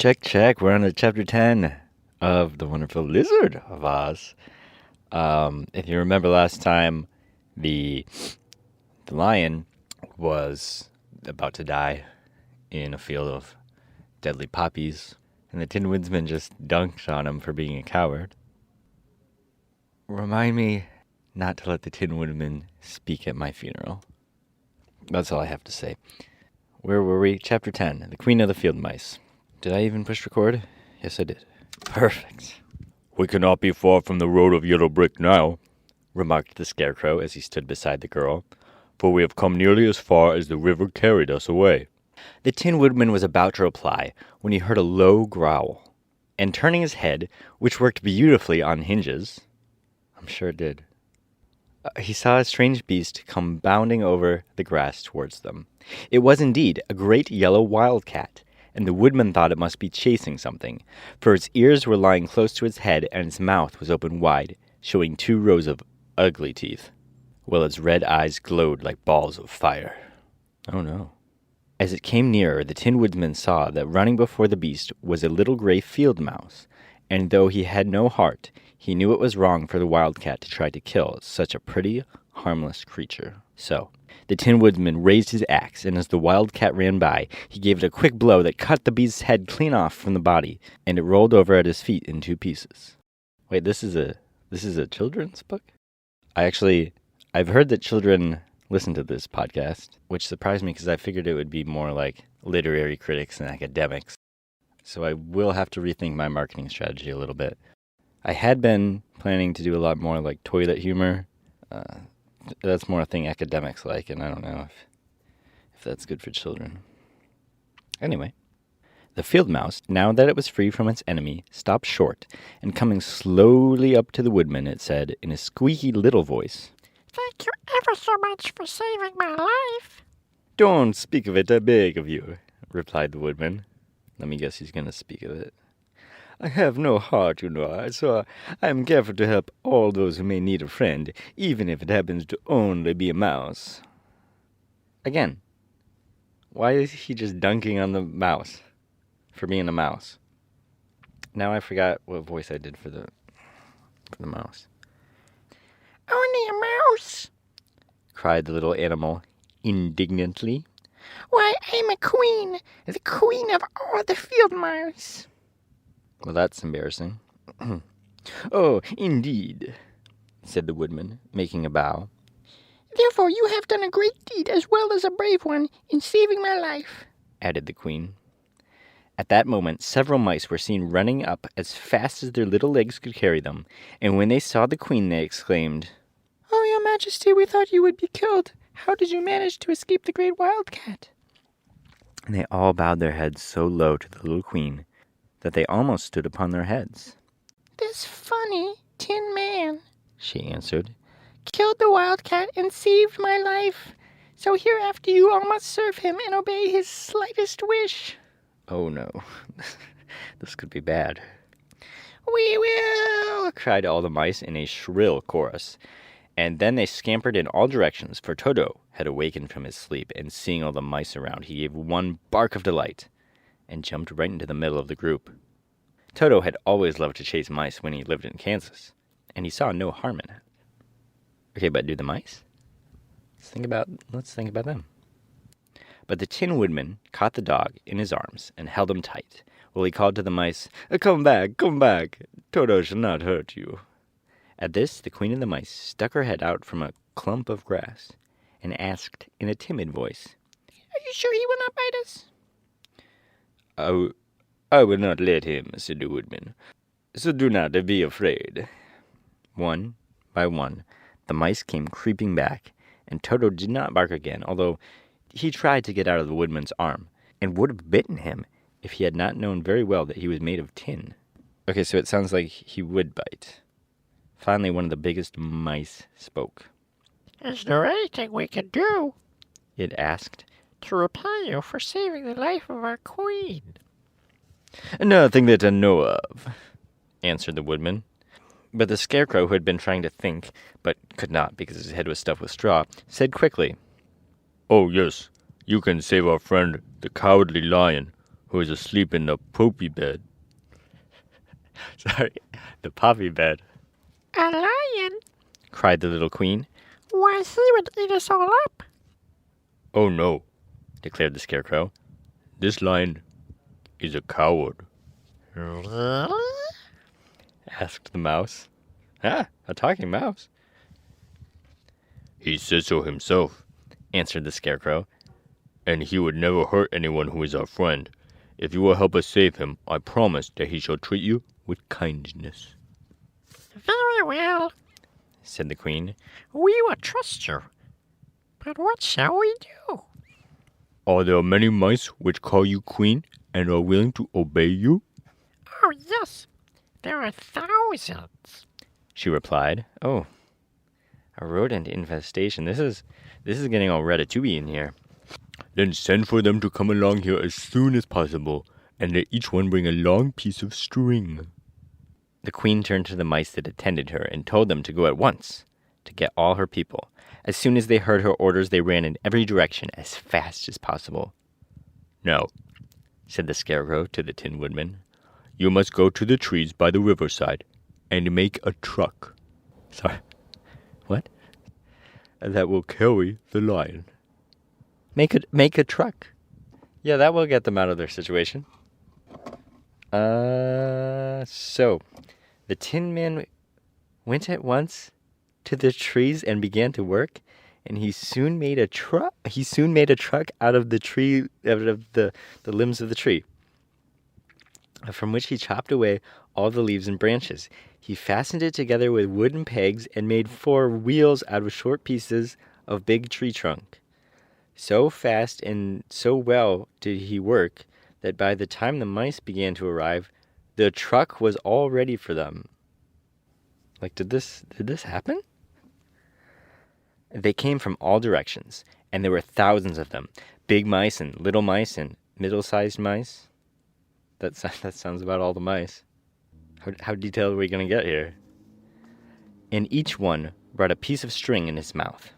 Check. We're on to chapter 10 of The Wonderful Lizard of Oz. If you remember last time, the lion was about to die in a field of deadly poppies, and the Tin Woodsman just dunked on him for being a coward. Remind me not to let the Tin Woodman speak at my funeral. That's all I have to say. Where were we? Chapter 10, The Queen of the Field Mice. Did I even push record? Yes, I did. Perfect. "We cannot be far from the road of yellow brick now," remarked the Scarecrow as he stood beside the girl, "for we have come nearly as far as the river carried us away." The Tin Woodman was about to reply when he heard a low growl, and turning his head, which worked beautifully on hinges, I'm sure it did, he saw a strange beast come bounding over the grass towards them. It was indeed a great yellow wildcat, and the woodman thought it must be chasing something, for its ears were lying close to its head and its mouth was open wide, showing 2 rows of ugly teeth, while its red eyes glowed like balls of fire. Oh no. As it came nearer, the Tin Woodman saw that running before the beast was a little gray field mouse, and though he had no heart, he knew it was wrong for the wildcat to try to kill such a pretty, harmless creature. So, the Tin Woodman raised his axe, and as the wildcat ran by, he gave it a quick blow that cut the beast's head clean off from the body, and it rolled over at his feet in 2 pieces. Wait, this is a children's book? I've heard that children listen to this podcast, which surprised me because I figured it would be more like literary critics and academics. So I will have to rethink my marketing strategy a little bit. I had been planning to do a lot more like toilet humor. That's more a thing academics like, and I don't know if that's good for children. Anyway, the field mouse, now that it was free from its enemy, stopped short, and coming slowly up to the woodman, it said in a squeaky little voice, "Thank you ever so much for saving my life." "Don't speak of it, I beg of you," replied the woodman. Let me guess he's going to speak of it. "I have no heart, you know, so I am careful to help all those who may need a friend, even if it happens to only be a mouse." Again, why is he just dunking on the mouse for being a mouse? Now I forgot what voice I did for the mouse. "Only a mouse?" cried the little animal indignantly. "Why, I'm a queen, the queen of all the field mice." Well, that's embarrassing. "Oh, indeed," said the woodman, making a bow. "Therefore you have done a great deed as well as a brave one in saving my life," added the queen. At that moment, several mice were seen running up as fast as their little legs could carry them, and when they saw the queen, they exclaimed, "Oh, your majesty, we thought you would be killed. How did you manage to escape the great wildcat?" And they all bowed their heads so low to the little queen that they almost stood upon their heads. "This funny Tin Man," she answered, "killed the wildcat and saved my life. So hereafter you all must serve him and obey his slightest wish." "Oh no, this could be bad." "We will!" cried all the mice in a shrill chorus. And then they scampered in all directions, for Toto had awakened from his sleep, and seeing all the mice around, he gave one bark of delight and jumped right into the middle of the group. Toto had always loved to chase mice when he lived in Kansas, and he saw no harm in it. Okay, but do the mice? Let's think about them. But the Tin Woodman caught the dog in his arms and held him tight, while he called to the mice, come back, Toto shall not hurt you." At this, the queen of the mice stuck her head out from a clump of grass and asked in a timid voice, "Are you sure he will not bite us?" I will not let him," said the woodman, "so do not be afraid." One by one, the mice came creeping back, and Toto did not bark again, although he tried to get out of the woodman's arm, and would have bitten him if he had not known very well that he was made of tin. Okay, so it sounds like he would bite. Finally, one of the biggest mice spoke. "Is there anything we can do," it asked, "to repay you for saving the life of our queen?" "Nothing that I know of," answered the woodman. But the Scarecrow, who had been trying to think, but could not because his head was stuffed with straw, said quickly, "Oh yes, you can save our friend the Cowardly Lion, who is asleep in the poppy bed. Sorry, the poppy bed, A lion? cried the little queen. Why, he would eat us all up. Oh no, declared the Scarecrow. This lion is a coward. Asked the mouse. Ah, a talking mouse, He says so himself, answered the Scarecrow. and he would never hurt anyone who is our friend. If you will help us save him, I promise that he shall treat you with kindness. Very well. Said the queen. We will trust you. But what shall we do? Are there many mice which call you queen and are willing to obey you? Oh, yes. There are thousands. She replied. Oh, a rodent infestation. This is getting all ratatouille in here. Then send for them to come along here as soon as possible, and let each one bring a long piece of string. The queen turned to the mice that attended her and told them to go at once to get all her people. As soon as they heard her orders, they ran in every direction as fast as possible. Now, Said the Scarecrow to the Tin Woodman, you must go to the trees by the riverside and make a truck sorry, what? that will carry the lion. Make a truck. Yeah, that will get them out of their situation. So the Tin Man went at once to the trees and began to work, and he soon made a truck. He soon made a truck out of the tree, out of the limbs of the tree, from which he chopped away all the leaves and branches. He fastened it together with wooden pegs and made 4 wheels out of short pieces of big tree trunk. So fast and so well did he work that by the time the mice began to arrive, the truck was all ready for them. Like, did this happen? They came from all directions, and there were thousands of them. Big mice and little mice and middle-sized mice. That sounds about all the mice. How detailed are we going to get here? And each one brought a piece of string in his mouth.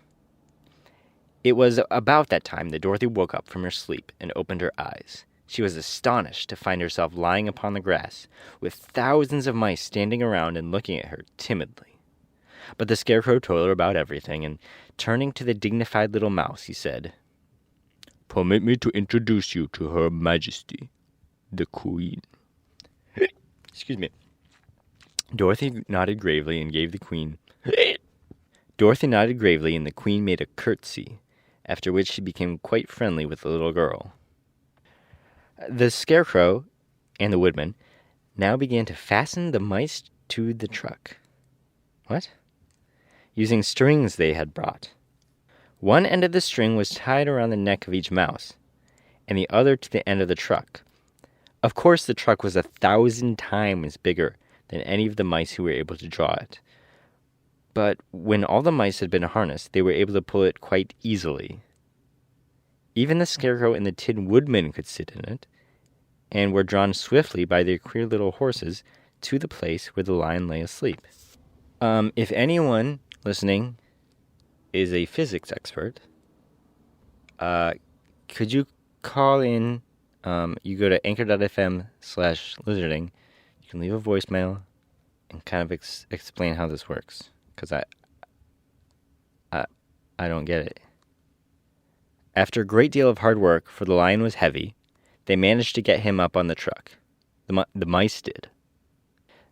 It was about that time that Dorothy woke up from her sleep and opened her eyes. She was astonished to find herself lying upon the grass, with thousands of mice standing around and looking at her timidly. But the Scarecrow told her about everything, and turning to the dignified little mouse, he said, Permit me to introduce you to Her Majesty, the Queen. Excuse me. Dorothy nodded gravely and gave the Queen... Dorothy nodded gravely, and the Queen made a curtsy, after which she became quite friendly with the little girl. The Scarecrow and the Woodman now began to fasten the mice to the truck. What? Using strings they had brought. One end of the string was tied around the neck of each mouse, and the other to the end of the truck. Of course, the truck was 1,000 times bigger than any of the mice who were able to draw it. But when all the mice had been harnessed, they were able to pull it quite easily. Even the Scarecrow and the Tin Woodman could sit in it, and were drawn swiftly by their queer little horses to the place where the lion lay asleep. If anyone listening is a physics expert, could you call in? You go to anchor.fm/lizarding. You can leave a voicemail and kind of explain how this works, because I don't get it. After a great deal of hard work, for the lion was heavy, they managed to get him up on the truck. The mice did.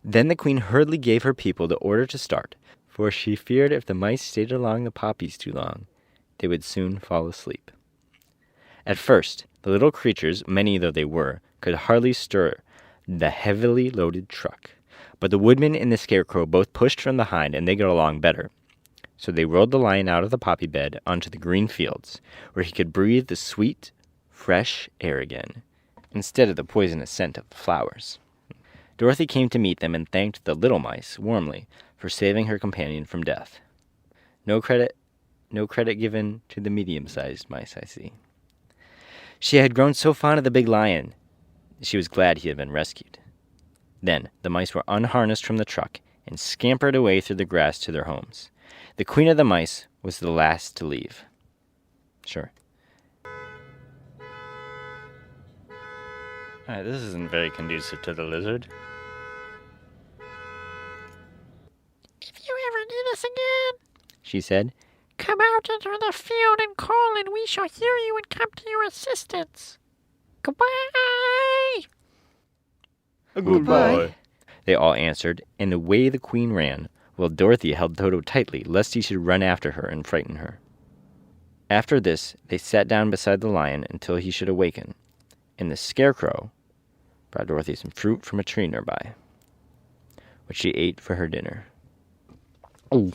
Then the Queen hurriedly gave her people the order to start, for she feared if the mice stayed along the poppies too long, they would soon fall asleep. At first, the little creatures, many though they were, could hardly stir the heavily loaded truck, but the Woodman and the Scarecrow both pushed from behind, and they got along better. So they rolled the lion out of the poppy bed onto the green fields, where he could breathe the sweet, fresh air again, instead of the poisonous scent of the flowers. Dorothy came to meet them and thanked the little mice warmly for saving her companion from death. No credit given to the medium-sized mice, I see. She had grown so fond of the big lion, she was glad he had been rescued. Then the mice were unharnessed from the truck and scampered away through the grass to their homes. The Queen of the Mice was the last to leave. Sure. Alright, this isn't very conducive to the lizard. If you ever need us again, She said. come out into the field and call, and we shall hear you and come to your assistance. Goodbye! Goodbye. They all answered, and away the queen ran, while Dorothy held Toto tightly, lest he should run after her and frighten her. After this, they sat down beside the lion until he should awaken, and the scarecrow brought Dorothy some fruit from a tree nearby, which she ate for her dinner. Oh.